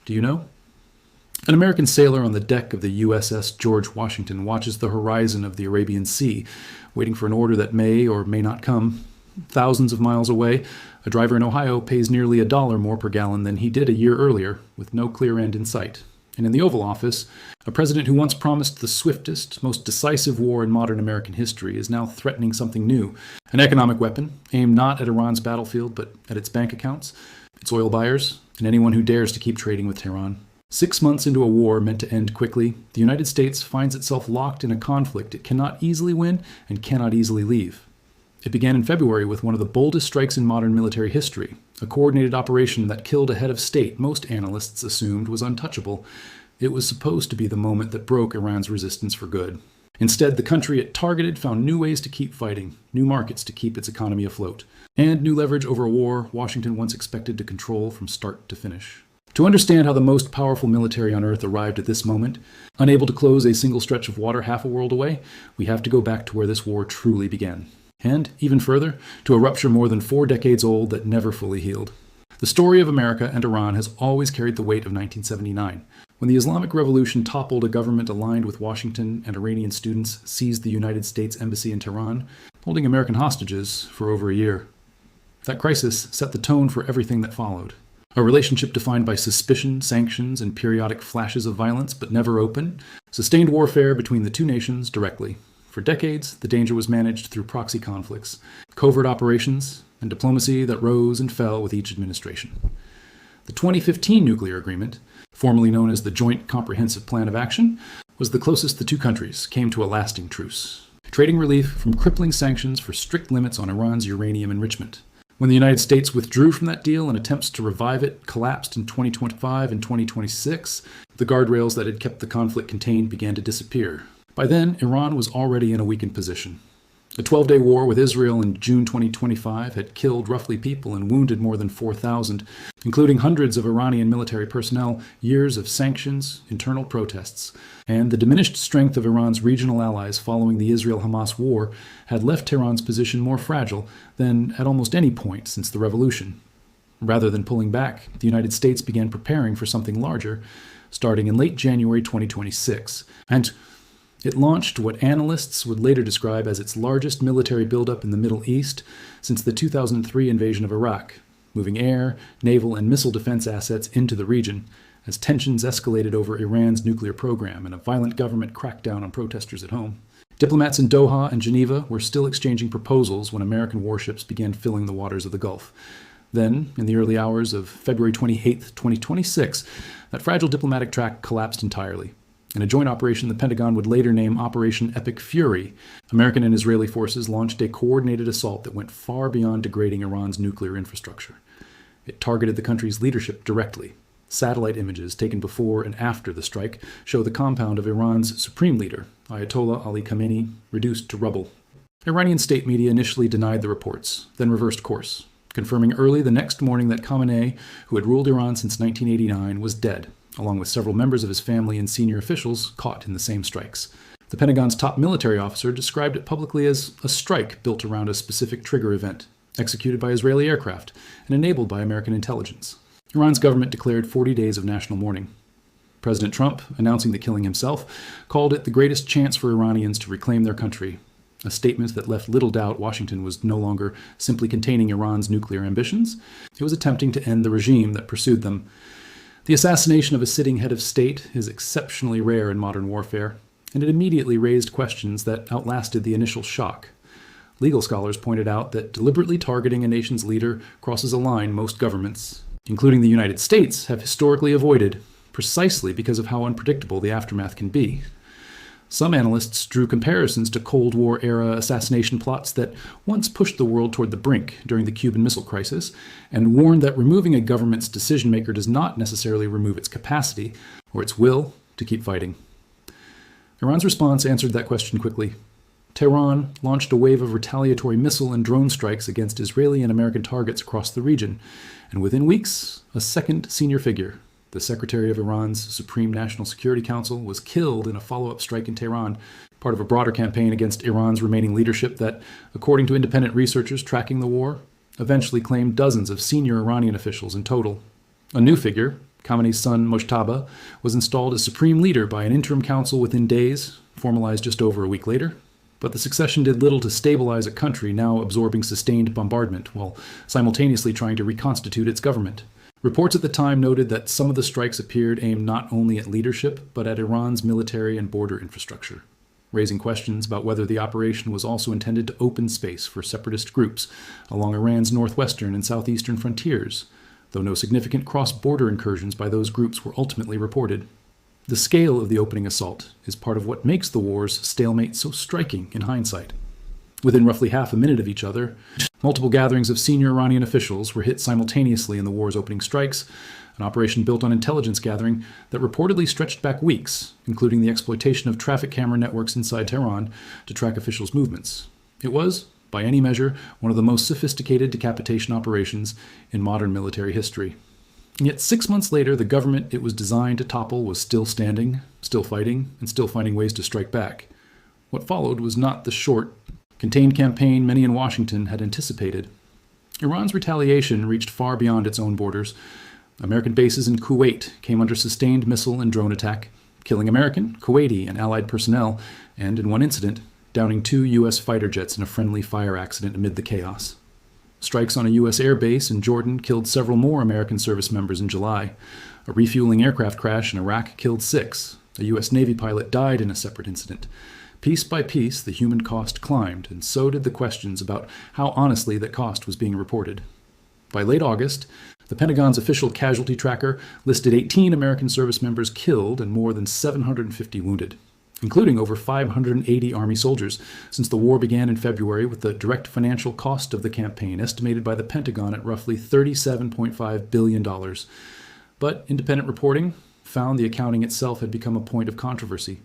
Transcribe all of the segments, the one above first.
Do you know? An American sailor on the deck of the USS George Washington watches the horizon of the Arabian Sea, waiting for an order that may or may not come. Thousands of miles away, a driver in Ohio pays nearly $1 more per gallon than he did a year earlier, with no clear end in sight. And in the Oval Office, a president who once promised the swiftest, most decisive war in modern American history is now threatening something new, an economic weapon aimed not at Iran's battlefield but at its bank accounts, its oil buyers, and anyone who dares to keep trading with Tehran. 6 months into a war meant to end quickly, the United States finds itself locked in a conflict it cannot easily win and cannot easily leave. It began in February with one of the boldest strikes in modern military history, a coordinated operation that killed a head of state most analysts assumed was untouchable. It was supposed to be the moment that broke Iran's resistance for good. Instead, the country it targeted found new ways to keep fighting, new markets to keep its economy afloat, and new leverage over a war Washington once expected to control from start to finish. To understand how the most powerful military on Earth arrived at this moment, unable to close a single stretch of water half a world away, we have to go back to where this war truly began. And, even further, to a rupture more than 4 decades old that never fully healed. The story of America and Iran has always carried the weight of 1979, when the Islamic Revolution toppled a government aligned with Washington and Iranian students seized the United States Embassy in Tehran, holding American hostages for over a year. That crisis set the tone for everything that followed. A relationship defined by suspicion, sanctions, and periodic flashes of violence, but never open, sustained warfare between the two nations directly. For decades, the danger was managed through proxy conflicts, covert operations, and diplomacy that rose and fell with each administration. The 2015 nuclear agreement, formerly known as the Joint Comprehensive Plan of Action, was the closest the two countries came to a lasting truce, trading relief from crippling sanctions for strict limits on Iran's uranium enrichment. When the United States withdrew from that deal and attempts to revive it collapsed in 2025 and 2026, the guardrails that had kept the conflict contained began to disappear. By then, Iran was already in a weakened position. A 12-day war with Israel in June 2025 had killed roughly people and wounded more than 4,000, including hundreds of Iranian military personnel, years of sanctions, internal protests, and the diminished strength of Iran's regional allies following the Israel-Hamas war had left Tehran's position more fragile than at almost any point since the revolution. Rather than pulling back, the United States began preparing for something larger, starting in late January 2026, and it launched what analysts would later describe as its largest military buildup in the Middle East since the 2003 invasion of Iraq, moving air, naval, and missile defense assets into the region as tensions escalated over Iran's nuclear program and a violent government crackdown on protesters at home. Diplomats in Doha and Geneva were still exchanging proposals when American warships began filling the waters of the Gulf. Then, in the early hours of February 28, 2026, that fragile diplomatic track collapsed entirely. In a joint operation the Pentagon would later name Operation Epic Fury, American and Israeli forces launched a coordinated assault that went far beyond degrading Iran's nuclear infrastructure. It targeted the country's leadership directly. Satellite images taken before and after the strike show the compound of Iran's supreme leader, Ayatollah Ali Khamenei, reduced to rubble. Iranian state media initially denied the reports, then reversed course, confirming early the next morning that Khamenei, who had ruled Iran since 1989, was dead, along with several members of his family and senior officials caught in the same strikes. The Pentagon's top military officer described it publicly as a strike built around a specific trigger event, executed by Israeli aircraft and enabled by American intelligence. Iran's government declared 40 days of national mourning. President Trump, announcing the killing himself, called it the greatest chance for Iranians to reclaim their country, a statement that left little doubt Washington was no longer simply containing Iran's nuclear ambitions. It was attempting to end the regime that pursued them. The assassination of a sitting head of state is exceptionally rare in modern warfare, and it immediately raised questions that outlasted the initial shock. Legal scholars pointed out that deliberately targeting a nation's leader crosses a line most governments, including the United States, have historically avoided, precisely because of how unpredictable the aftermath can be. Some analysts drew comparisons to Cold War-era assassination plots that once pushed the world toward the brink during the Cuban Missile Crisis, and warned that removing a government's decision-maker does not necessarily remove its capacity or its will to keep fighting. Iran's response answered that question quickly. Tehran launched a wave of retaliatory missile and drone strikes against Israeli and American targets across the region, and within weeks, a second senior figure, the Secretary of Iran's Supreme National Security Council, was killed in a follow-up strike in Tehran, part of a broader campaign against Iran's remaining leadership that, according to independent researchers tracking the war, eventually claimed dozens of senior Iranian officials in total. A new figure, Khamenei's son, Mojtaba, was installed as supreme leader by an interim council within days, formalized just over a week later. But the succession did little to stabilize a country now absorbing sustained bombardment, while simultaneously trying to reconstitute its government. Reports at the time noted that some of the strikes appeared aimed not only at leadership, but at Iran's military and border infrastructure, raising questions about whether the operation was also intended to open space for separatist groups along Iran's northwestern and southeastern frontiers, though no significant cross-border incursions by those groups were ultimately reported. The scale of the opening assault is part of what makes the war's stalemate so striking in hindsight. Within roughly half a minute of each other, multiple gatherings of senior Iranian officials were hit simultaneously in the war's opening strikes, an operation built on intelligence gathering that reportedly stretched back weeks, including the exploitation of traffic camera networks inside Tehran to track officials' movements. It was, by any measure, one of the most sophisticated decapitation operations in modern military history. And yet 6 months later, the government it was designed to topple was still standing, still fighting, and still finding ways to strike back. What followed was not the short, contained campaign many in Washington had anticipated. Iran's retaliation reached far beyond its own borders. American bases in Kuwait came under sustained missile and drone attack, killing American, Kuwaiti, and Allied personnel, and, in one incident, downing 2 U.S. fighter jets in a friendly fire accident amid the chaos. Strikes on a U.S. air base in Jordan killed several more American service members in July. A refueling aircraft crash in Iraq killed 6. A U.S. Navy pilot died in a separate incident. Piece by piece, the human cost climbed, and so did the questions about how honestly that cost was being reported. By late August, the Pentagon's official casualty tracker listed 18 American service members killed and more than 750 wounded, including over 580 Army soldiers, since the war began in February, with the direct financial cost of the campaign estimated by the Pentagon at roughly $37.5 billion. But independent reporting found the accounting itself had become a point of controversy.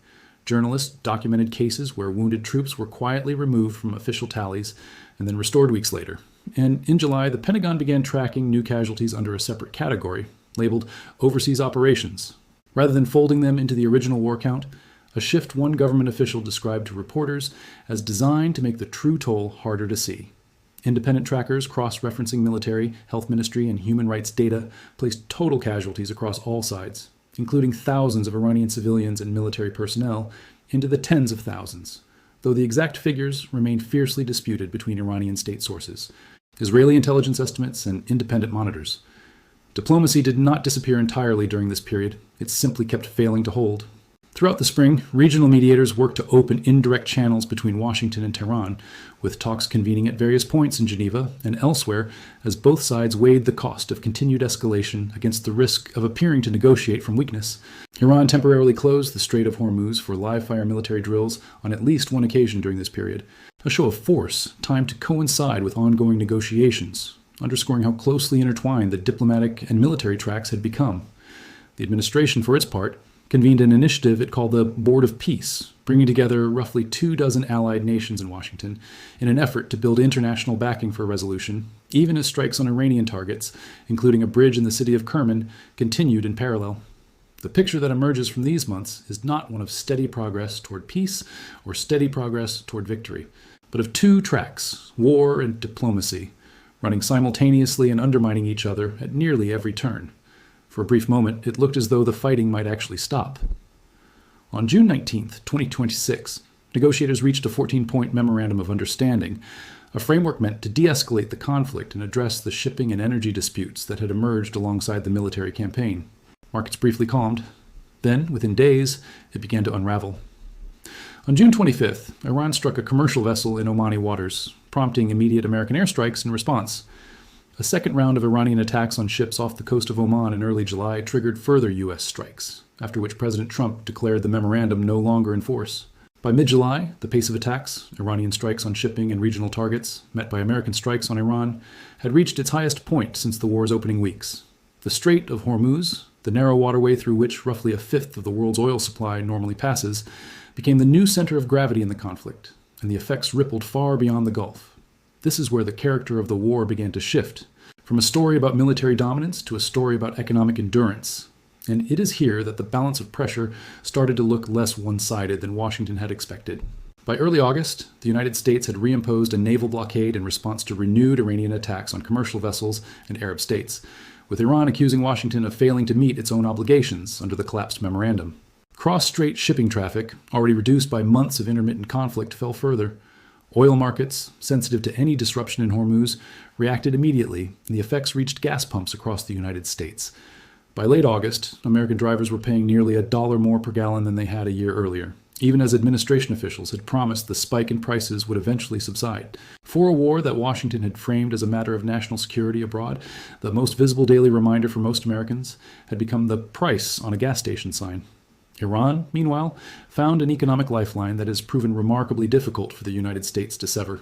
Journalists documented cases where wounded troops were quietly removed from official tallies and then restored weeks later. And in July, the Pentagon began tracking new casualties under a separate category, labeled Overseas Operations. Rather than folding them into the original war count, a shift one government official described to reporters as designed to make the true toll harder to see. Independent trackers cross-referencing military, health ministry, and human rights data placed total casualties across all sides, including thousands of Iranian civilians and military personnel, into the tens of thousands, though the exact figures remain fiercely disputed between Iranian state sources, Israeli intelligence estimates, and independent monitors. Diplomacy did not disappear entirely during this period. It simply kept failing to hold. Throughout the spring, regional mediators worked to open indirect channels between Washington and Tehran, with talks convening at various points in Geneva and elsewhere as both sides weighed the cost of continued escalation against the risk of appearing to negotiate from weakness. Iran temporarily closed the Strait of Hormuz for live-fire military drills on at least one occasion during this period, a show of force timed to coincide with ongoing negotiations, underscoring how closely intertwined the diplomatic and military tracks had become. The administration, for its part, convened an initiative it called the Board of Peace, bringing together roughly 24 allied nations in Washington in an effort to build international backing for a resolution, even as strikes on Iranian targets, including a bridge in the city of Kerman, continued in parallel. The picture that emerges from these months is not one of steady progress toward peace or steady progress toward victory, but of 2 tracks, war and diplomacy, running simultaneously and undermining each other at nearly every turn. For a brief moment, it looked as though the fighting might actually stop. On June 19, 2026, negotiators reached a 14-point memorandum of understanding, a framework meant to de-escalate the conflict and address the shipping and energy disputes that had emerged alongside the military campaign. Markets briefly calmed. Then, within days, it began to unravel. On June 25th, Iran struck a commercial vessel in Omani waters, prompting immediate American airstrikes in response. A second round of Iranian attacks on ships off the coast of Oman in early July triggered further U.S. strikes, after which President Trump declared the memorandum no longer in force. By mid-July, the pace of attacks, Iranian strikes on shipping and regional targets, met by American strikes on Iran, had reached its highest point since the war's opening weeks. The Strait of Hormuz, the narrow waterway through which roughly a fifth of the world's oil supply normally passes, became the new center of gravity in the conflict, and the effects rippled far beyond the Gulf. This is where the character of the war began to shift, from a story about military dominance to a story about economic endurance. And it is here that the balance of pressure started to look less one-sided than Washington had expected. By early August, the United States had reimposed a naval blockade in response to renewed Iranian attacks on commercial vessels and Arab states, with Iran accusing Washington of failing to meet its own obligations under the collapsed memorandum. Cross-strait shipping traffic, already reduced by months of intermittent conflict, fell further. Oil markets, sensitive to any disruption in Hormuz, reacted immediately, and the effects reached gas pumps across the United States. By late August, American drivers were paying nearly $1 more per gallon than they had a year earlier, even as administration officials had promised the spike in prices would eventually subside. For a war that Washington had framed as a matter of national security abroad, the most visible daily reminder for most Americans had become the price on a gas station sign. Iran, meanwhile, found an economic lifeline that has proven remarkably difficult for the United States to sever.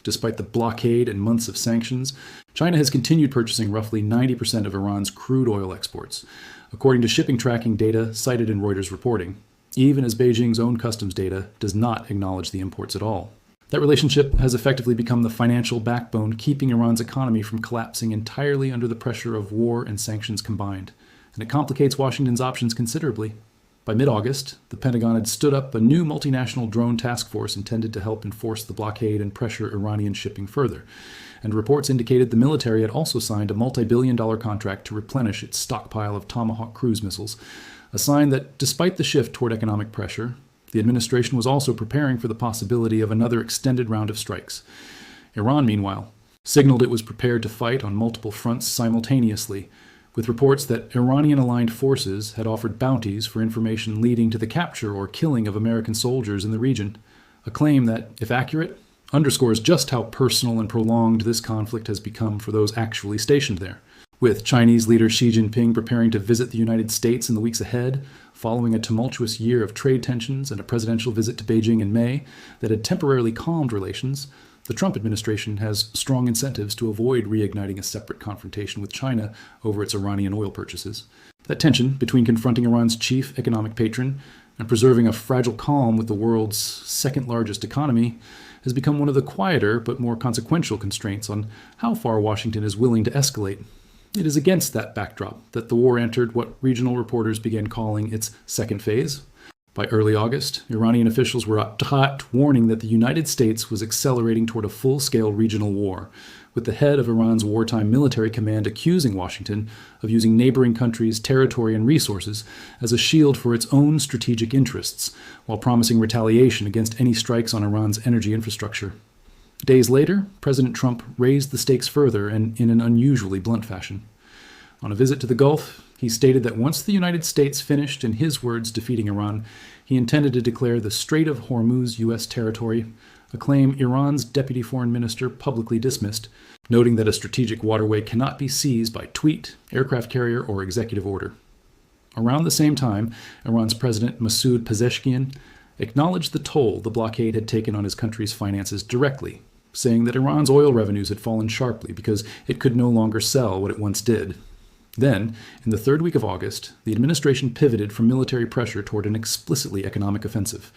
Despite the blockade and months of sanctions, China has continued purchasing roughly 90% of Iran's crude oil exports, according to shipping tracking data cited in Reuters reporting, even as Beijing's own customs data does not acknowledge the imports at all. That relationship has effectively become the financial backbone keeping Iran's economy from collapsing entirely under the pressure of war and sanctions combined, and it complicates Washington's options considerably. By mid-August, the Pentagon had stood up a new multinational drone task force intended to help enforce the blockade and pressure Iranian shipping further, and reports indicated the military had also signed a multi-billion-dollar contract to replenish its stockpile of Tomahawk cruise missiles, a sign that, despite the shift toward economic pressure, the administration was also preparing for the possibility of another extended round of strikes. Iran, meanwhile, signaled it was prepared to fight on multiple fronts simultaneously, with reports that Iranian-aligned forces had offered bounties for information leading to the capture or killing of American soldiers in the region, a claim that, if accurate, underscores just how personal and prolonged this conflict has become for those actually stationed there. With Chinese leader Xi Jinping preparing to visit the United States in the weeks ahead, following a tumultuous year of trade tensions and a presidential visit to Beijing in May that had temporarily calmed relations, the Trump administration has strong incentives to avoid reigniting a separate confrontation with China over its Iranian oil purchases. That tension between confronting Iran's chief economic patron and preserving a fragile calm with the world's second-largest economy has become one of the quieter but more consequential constraints on how far Washington is willing to escalate. It is against that backdrop that the war entered what regional reporters began calling its second phase. By early August, Iranian officials were hot, warning that the United States was accelerating toward a full-scale regional war, with the head of Iran's wartime military command accusing Washington of using neighboring countries' territory and resources as a shield for its own strategic interests, while promising retaliation against any strikes on Iran's energy infrastructure. Days later, President Trump raised the stakes further and in an unusually blunt fashion. On a visit to the Gulf, he stated that once the United States finished, in his words, defeating Iran, he intended to declare the Strait of Hormuz U.S. territory, a claim Iran's deputy foreign minister publicly dismissed, noting that a strategic waterway cannot be seized by tweet, aircraft carrier, or executive order. Around the same time, Iran's President Masoud Pezeshkian acknowledged the toll the blockade had taken on his country's finances directly, saying that Iran's oil revenues had fallen sharply because it could no longer sell what it once did. Then, in the third week of August, the administration pivoted from military pressure toward an explicitly economic offensive.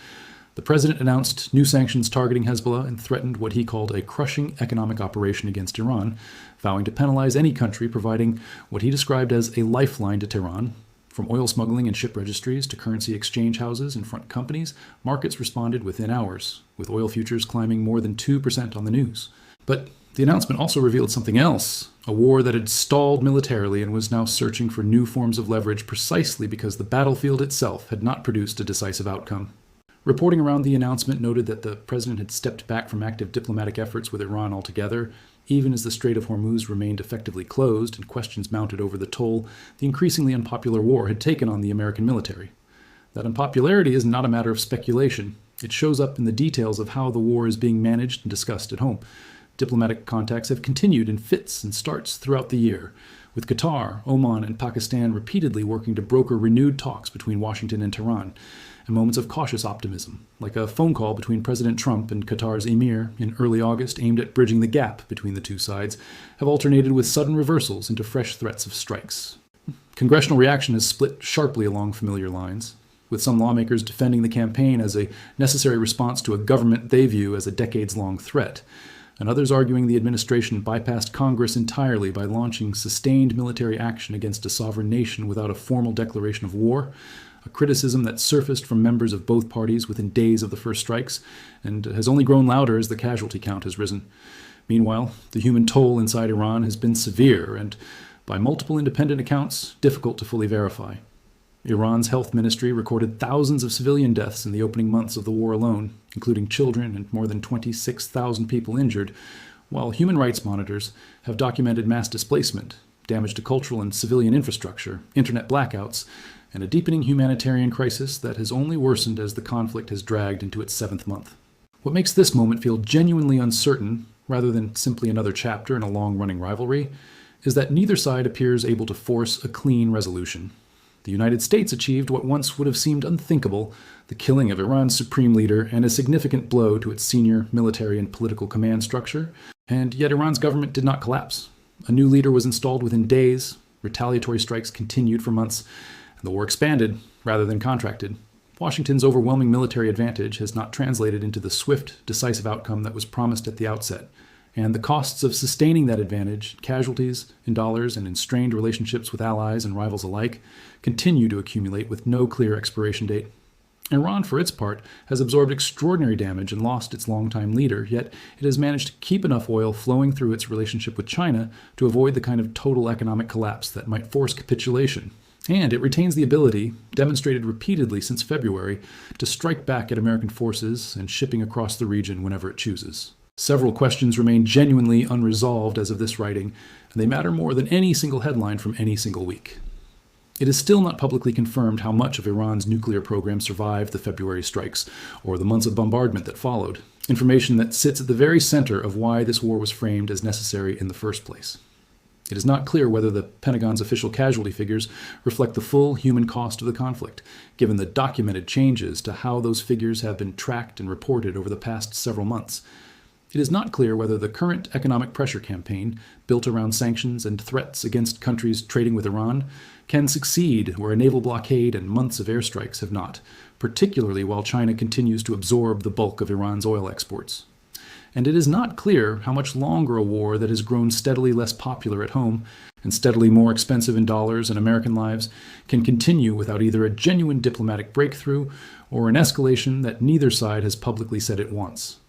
The president announced new sanctions targeting Hezbollah and threatened what he called a crushing economic operation against Iran, vowing to penalize any country providing what he described as a lifeline to Tehran. From oil smuggling and ship registries to currency exchange houses and front companies, markets responded within hours, with oil futures climbing more than 2% on the news. But the announcement also revealed something else, a war that had stalled militarily and was now searching for new forms of leverage precisely because the battlefield itself had not produced a decisive outcome. Reporting around the announcement noted that the president had stepped back from active diplomatic efforts with Iran altogether, even as the Strait of Hormuz remained effectively closed and questions mounted over the toll the increasingly unpopular war had taken on the American military. That unpopularity is not a matter of speculation. It shows up in the details of how the war is being managed and discussed at home. Diplomatic contacts have continued in fits and starts throughout the year, with Qatar, Oman, and Pakistan repeatedly working to broker renewed talks between Washington and Tehran, and moments of cautious optimism, like a phone call between President Trump and Qatar's emir in early August aimed at bridging the gap between the two sides, have alternated with sudden reversals into fresh threats of strikes. Congressional reaction has split sharply along familiar lines, with some lawmakers defending the campaign as a necessary response to a government they view as a decades-long threat, and others arguing the administration bypassed Congress entirely by launching sustained military action against a sovereign nation without a formal declaration of war, a criticism that surfaced from members of both parties within days of the first strikes and has only grown louder as the casualty count has risen. Meanwhile, the human toll inside Iran has been severe, and By multiple independent accounts, difficult to fully verify. Iran's health ministry recorded thousands of civilian deaths in the opening months of the war alone, including children and more than 26,000 people injured, while human rights monitors have documented mass displacement, damage to cultural and civilian infrastructure, internet blackouts, and a deepening humanitarian crisis that has only worsened as the conflict has dragged into its 7th month. What makes this moment feel genuinely uncertain, rather than simply another chapter in a long-running rivalry, is that neither side appears able to force a clean resolution. The United States achieved what once would have seemed unthinkable, the killing of Iran's supreme leader and a significant blow to its senior military and political command structure, and yet Iran's government did not collapse. A new leader was installed within days, retaliatory strikes continued for months, and the war expanded rather than contracted. Washington's overwhelming military advantage has not translated into the swift, decisive outcome that was promised at the outset, and the costs of sustaining that advantage, casualties in dollars and in strained relationships with allies and rivals alike, continue to accumulate with no clear expiration date. Iran, for its part, has absorbed extraordinary damage and lost its longtime leader, yet it has managed to keep enough oil flowing through its relationship with China to avoid the kind of total economic collapse that might force capitulation. And it retains the ability, demonstrated repeatedly since February, to strike back at American forces and shipping across the region whenever it chooses. Several questions remain genuinely unresolved as of this writing, and they matter more than any single headline from any single week. It is still not publicly confirmed how much of Iran's nuclear program survived the February strikes, or the months of bombardment that followed, information that sits at the very center of why this war was framed as necessary in the first place. It is not clear whether the Pentagon's official casualty figures reflect the full human cost of the conflict, given the documented changes to how those figures have been tracked and reported over the past several months. It is not clear whether the current economic pressure campaign, built around sanctions and threats against countries trading with Iran, can succeed where a naval blockade and months of airstrikes have not, particularly while China continues to absorb the bulk of Iran's oil exports. And it is not clear how much longer a war that has grown steadily less popular at home and steadily more expensive in dollars and American lives can continue without either a genuine diplomatic breakthrough or an escalation that neither side has publicly said it wants.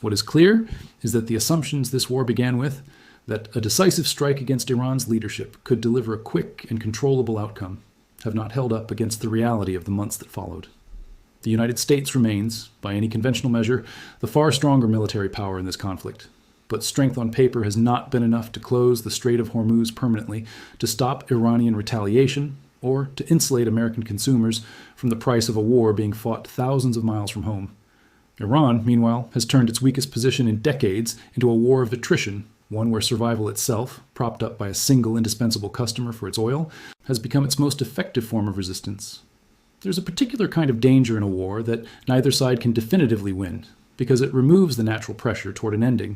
What is clear is that the assumptions this war began with, that a decisive strike against Iran's leadership could deliver a quick and controllable outcome, have not held up against the reality of the months that followed. The United States remains, by any conventional measure, the far stronger military power in this conflict. But strength on paper has not been enough to close the Strait of Hormuz permanently, to stop Iranian retaliation, or to insulate American consumers from the price of a war being fought thousands of miles from home. Iran, meanwhile, has turned its weakest position in decades into a war of attrition, one where survival itself, propped up by a single indispensable customer for its oil, has become its most effective form of resistance. There's a particular kind of danger in a war that neither side can definitively win, because it removes the natural pressure toward an ending.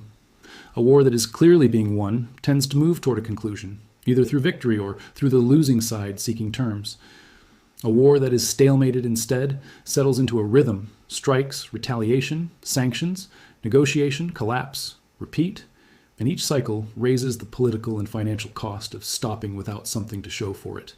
A war that is clearly being won tends to move toward a conclusion, either through victory or through the losing side seeking terms. A war that is stalemated instead settles into a rhythm: strikes, retaliation, sanctions, negotiation, collapse, repeat, and each cycle raises the political and financial cost of stopping without something to show for it.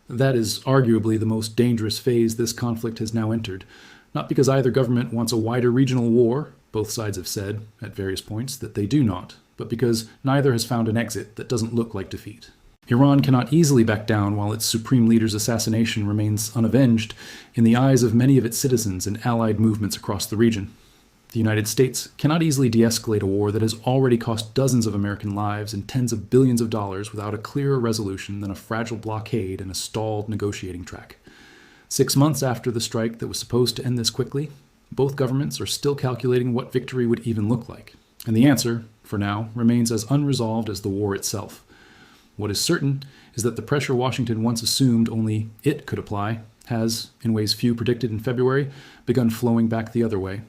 That is arguably the most dangerous phase this conflict has now entered, not because either government wants a wider regional war, both sides have said, at various points, that they do not, but because neither has found an exit that doesn't look like defeat. Iran cannot easily back down while its supreme leader's assassination remains unavenged in the eyes of many of its citizens and allied movements across the region. The United States cannot easily de-escalate a war that has already cost dozens of American lives and tens of billions of dollars without a clearer resolution than a fragile blockade and a stalled negotiating track. 6 months after the strike that was supposed to end this quickly, both governments are still calculating what victory would even look like. And the answer, for now, remains as unresolved as the war itself. What is certain is that the pressure Washington once assumed only it could apply has, in ways few predicted in February, begun flowing back the other way.